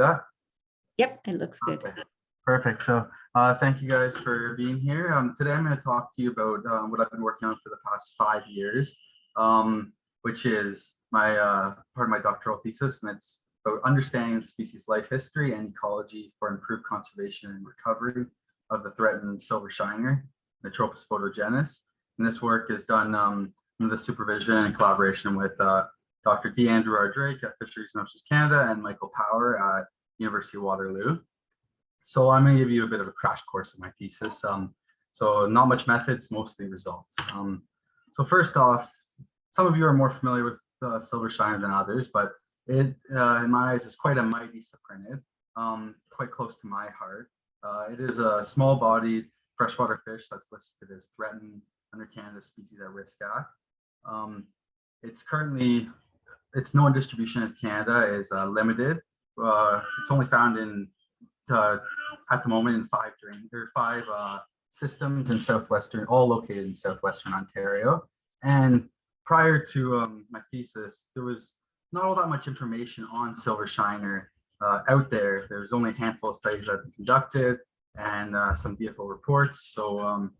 that? Yep, it looks good. Okay. Perfect. So thank you guys for being here. Today I'm going to talk to you about what I've been working on for the past 5 years, which is my part of my doctoral thesis, and it's about understanding the species life history and ecology for improved conservation and recovery of the threatened silver shiner, Notropis photogenis. And this work is done under the supervision and collaboration with Dr. D. Andrew R. Drake at Fisheries and Oceans Canada and Michael Power at University of Waterloo. So I'm going to give you a bit of a crash course of my thesis. So not much methods, mostly results. So first off, some of you are more familiar with silver shiner than others, but it, in my eyes, is quite a mighty sapronid, quite close to my heart. It is a small-bodied freshwater fish that's listed as threatened under Canada's Species at Risk Act. Its known distribution in Canada is limited. It's only found in at the moment in five systems in southwestern, all located in southwestern Ontario. And prior to my thesis, there was not all that much information on silver shiner out there. There's only a handful of studies that have been conducted and some DFO reports. So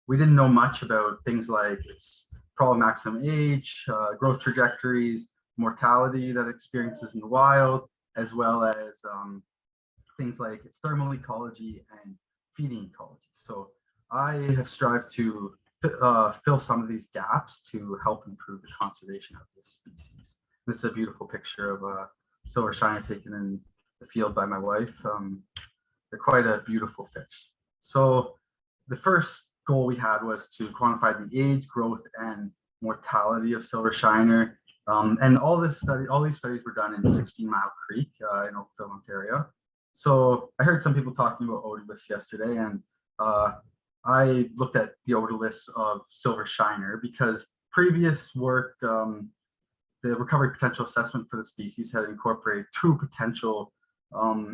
we didn't know much about things like its probable maximum age, growth trajectories, mortality that it experiences in the wild, as well as things like its thermal ecology and feeding ecology. So I have strived to fill some of these gaps to help improve the conservation of this species. This is a beautiful picture of a silver shiner taken in the field by my wife. They're quite a beautiful fish. So the first goal we had was to quantify the age, growth, and mortality of silver shiner. And all these studies were done in 16 Mile Creek in Oakville, Ontario. So I heard some people talking about otoliths yesterday, and I looked at the otoliths of silver shiner because previous work, the recovery potential assessment for the species had incorporated two potential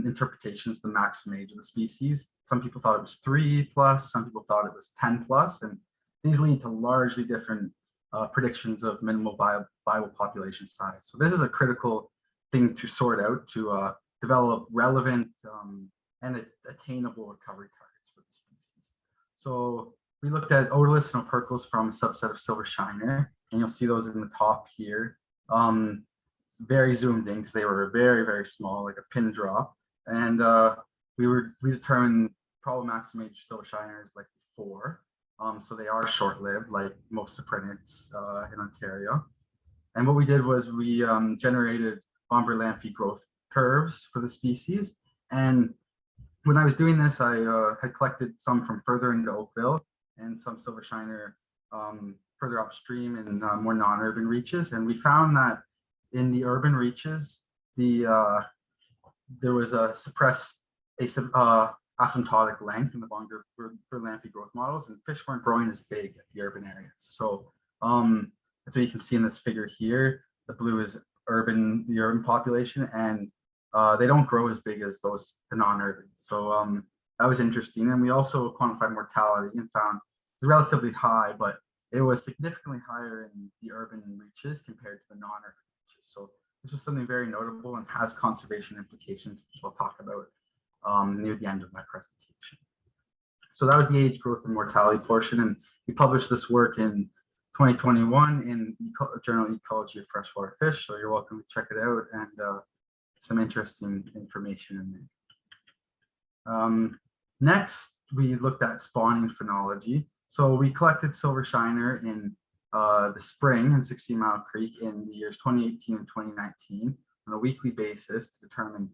interpretations of the maximum age of the species. Some people thought it was 3+, some people thought it was 10+, and these lead to largely different predictions of minimal viable population size. So this is a critical thing to sort out to develop relevant and attainable recovery targets for the species. So we looked at otoliths and opercles from a subset of silver shiner, and you'll see those in the top here. Very zoomed in because they were very, very small, like a pin drop. And we determined probable maximum age of silver shiner is like 4. So they are short-lived, like most sapronids in Ontario. And what we did was we generated von Berlanti growth curves for the species. And when I was doing this, I had collected some from further into Oakville and some silver shiner further upstream in more non-urban reaches. And we found that in the urban reaches, there was a suppressed asymptotic length in the von Berlanti growth models, and fish weren't growing as big at the urban areas. So that's what you can see in this figure here. The blue is the urban population, and they don't grow as big as the non-urban. So that was interesting. And we also quantified mortality and found it's relatively high, but it was significantly higher in the urban reaches compared to the non-urban reaches. So this was something very notable and has conservation implications, which we'll talk about near the end of my presentation. So that was the age, growth, and mortality portion, and we published this work in 2021 in Journal Ecology of Freshwater Fish. So you're welcome to check it out, and some interesting information in there. Next, we looked at spawning phenology. So we collected silver shiner in the spring in 16 Mile Creek in the years 2018 and 2019 on a weekly basis to determine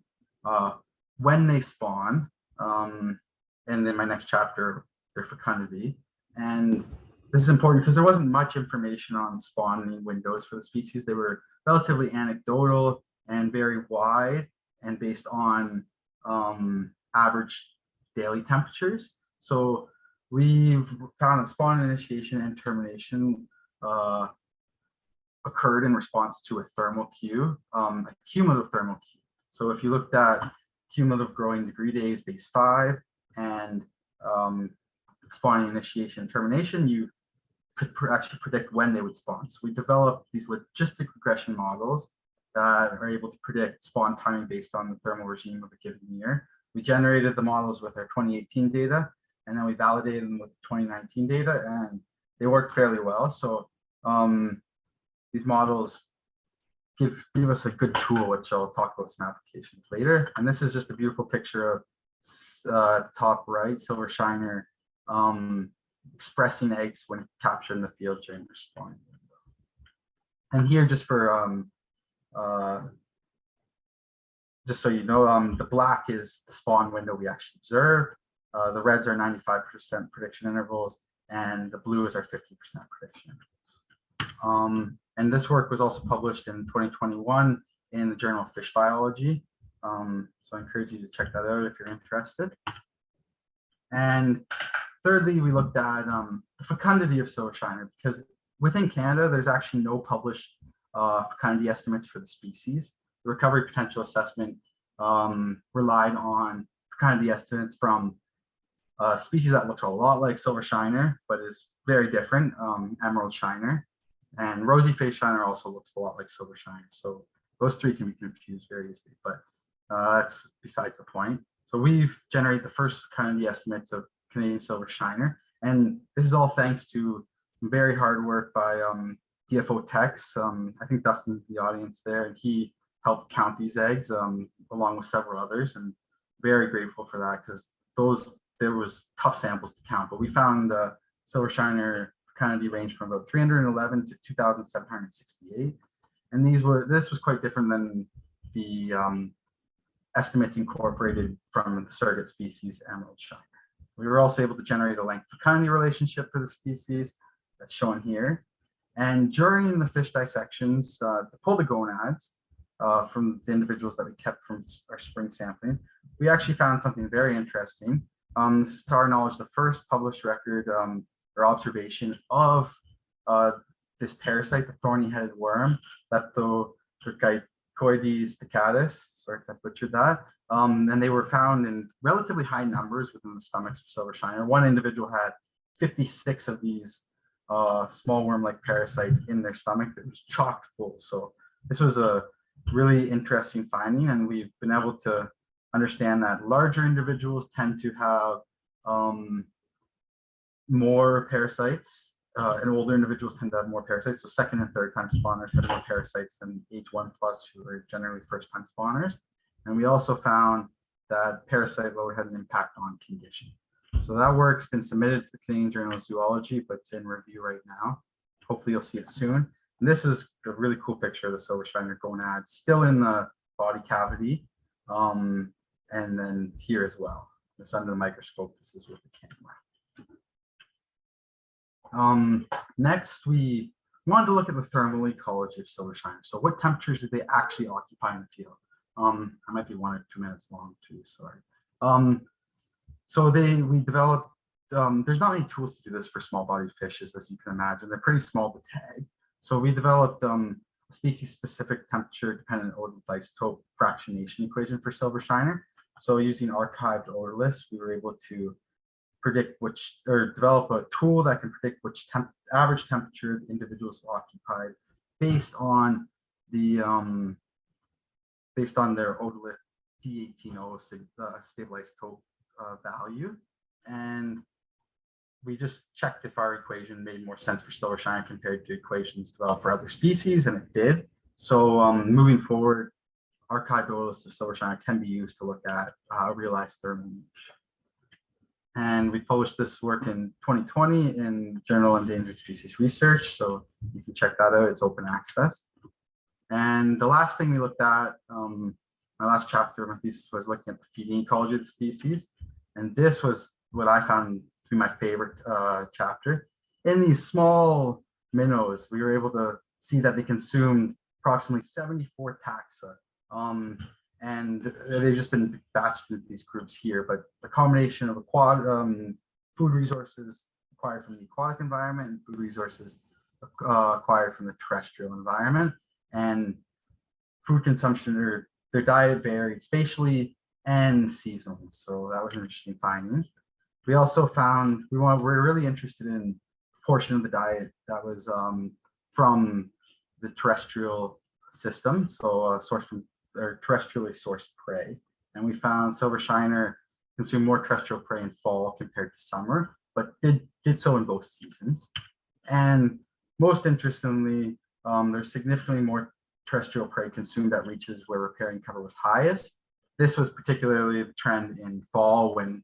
when they spawn, and then my next chapter, their fecundity. And this is important because there wasn't much information on spawning windows for the species. They were relatively anecdotal and very wide and based on average daily temperatures. So we found that spawn initiation and termination occurred in response to a thermal cue, a cumulative thermal cue. So if you looked at cumulative growing degree days base 5 and spawning initiation and termination, you could actually predict when they would spawn. So we developed these logistic regression models that are able to predict spawn timing based on the thermal regime of a given year. We generated the models with our 2018 data, and then we validated them with 2019 data, and they work fairly well. So these models give us a good tool, which I'll talk about some applications later. And this is just a beautiful picture of top right, silver shiner expressing eggs when captured in the field during their spawning window. And here, just for just so you know, the black is the spawn window we actually observed. The reds are 95% prediction intervals, and the blue is our 50% prediction intervals. And this work was also published in 2021 in the Journal of Fish Biology. So I encourage you to check that out if you're interested. And thirdly, we looked at the fecundity of silver shiner, because within Canada, there's actually no published fecundity estimates for the species. The recovery potential assessment relied on fecundity estimates from a species that looks a lot like silver shiner, but is very different, emerald shiner. And rosy face shiner also looks a lot like silver shiner. So those three can be confused very easily, but that's besides the point. So we've generated the first fecundity estimates of Canadian silver shiner. And this is all thanks to some very hard work by DFO Techs. I think Dustin's the audience there, and he helped count these eggs along with several others, and very grateful for that, because there was tough samples to count. But we found silver shiner fecundity range from about 311 to 2,768, and this was quite different than the estimates incorporated from the surrogate species emerald shiner. We were also able to generate a length fecundity relationship for the species that's shown here. And during the fish dissections, to pull the gonads from the individuals that we kept from our spring sampling, we actually found something very interesting. This is, to our knowledge, the first published record or observation of this parasite, the thorny-headed worm, Leptotrichoides staccatus. Sorry if I butchered that. And they were found in relatively high numbers within the stomachs of silver shiner. One individual had 56 of these small worm-like parasites in their stomach that was chock full. So this was a really interesting finding, and we've been able to understand that larger individuals tend to have more parasites, and older individuals tend to have more parasites. So second and third time spawners have more parasites than H1+, who are generally first time spawners. And we also found that parasite load had an impact on condition. So that work's been submitted to the Canadian Journal of Zoology, but it's in review right now. Hopefully you'll see it soon. And this is a really cool picture of the silver shiner gonad still in the body cavity. And then here as well. This under the microscope, this is with the camera. Next, we wanted to look at the thermal ecology of silver shiner. So what temperatures do they actually occupy in the field? I might be 1 or 2 minutes long too, sorry. So we developed, there's not many tools to do this for small bodied fishes, as you can imagine. They're pretty small to tag. So we developed a species-specific temperature-dependent odorless isotope fractionation equation for silver shiner. So using archived odor lists, we were able to predict develop a tool that can predict which average temperature the individuals occupied based on their odorless D18O stable isotope value. And we just checked if our equation made more sense for silver shiner compared to equations developed for other species, and it did. So moving forward, archived odor lists of silver shiner can be used to look at realized thermal niche. And we published this work in 2020 in Journal Endangered Species Research, so you can check that out. It's open access. And the last thing we looked at, my last chapter of my thesis was looking at the feeding ecology of the species. And this was what I found to be my favorite chapter. In these small minnows, we were able to see that they consumed approximately 74 taxa. And they've just been batched into these groups here, but the combination of food resources acquired from the aquatic environment and food resources acquired from the terrestrial environment, and food consumption, or their diet varied spatially and seasonally. So that was an interesting finding. We also found we're really interested in a portion of the diet that was from the terrestrial system, so sourced from or terrestrially sourced prey, and we found silver shiner consume more terrestrial prey in fall compared to summer, but did so in both seasons. And most interestingly, there's significantly more terrestrial prey consumed at reaches where riparian cover was highest. This was particularly the trend in fall when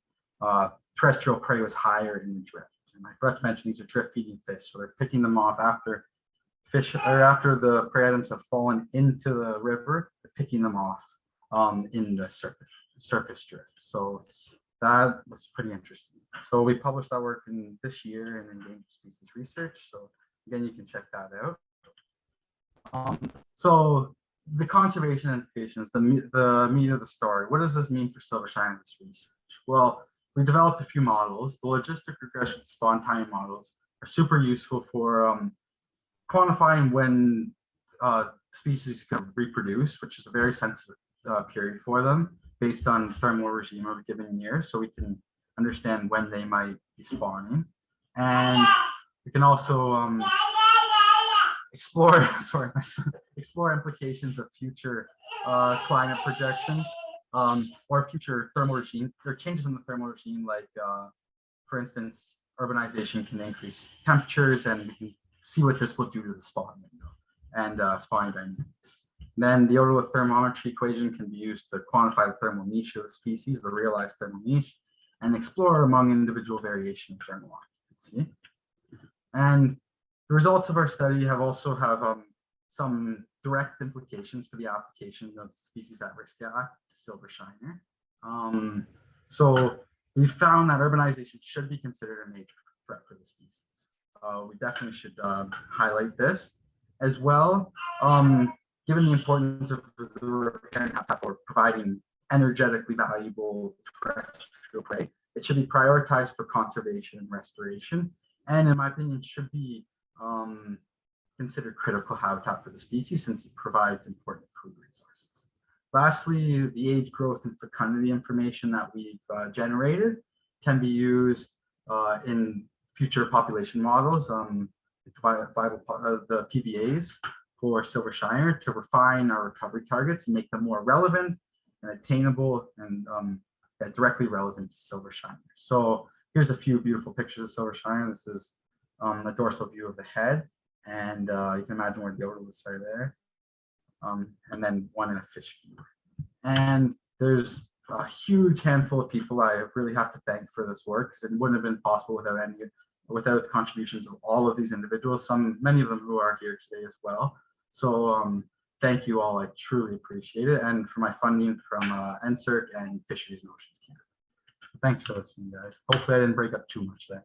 terrestrial prey was higher in the drift. And I forgot to mention these are drift feeding fish, so they're picking them off after fish or after the prey items have fallen into the river, they're picking them off in the surface drift. So that was pretty interesting. So we published that work in this year in Endangered Species Research. So again, you can check that out. So the conservation implications, the meat of the story. What does this mean for silver shiner research? Well, we developed a few models. The logistic regression spawn time models are super useful for quantifying when species can reproduce, which is a very sensitive period for them based on thermal regime of a given year. So we can understand when they might be spawning. And we can also explore, explore implications of future climate projections or future thermal regime, or changes in the thermal regime, like for instance, urbanization can increase temperatures, and we can see what this will do to the spawn window and spawning dynamics. Then the otolithermometry equation can be used to quantify the thermal niche of the species, the realized thermal niche, and explore among individual variation of thermal occupancy. And the results of our study have some direct implications for the application of the Species at Risk Act to silver shiner. So we found that urbanization should be considered a major threat for the species. We definitely should highlight this as well. Given the importance of the riparian habitat for providing energetically valuable terrestrial prey, it should be prioritized for conservation and restoration, and in my opinion, should be considered critical habitat for the species since it provides important food resources. Lastly, the age, growth, and fecundity information that we've generated can be used in future population models, the PVAs for silver shiner, to refine our recovery targets and make them more relevant and attainable and directly relevant to silver shiner. So here's a few beautiful pictures of silver shiner. This is a dorsal view of the head, and you can imagine where the otoliths are there, and then one in a fish view. And there's a huge handful of people I really have to thank for this work, because it wouldn't have been possible without the contributions of all of these individuals, many of them who are here today as well. So thank you all, I truly appreciate it. And for my funding from NSERC and Fisheries and Oceans Canada. Thanks for listening, guys. Hopefully I didn't break up too much there.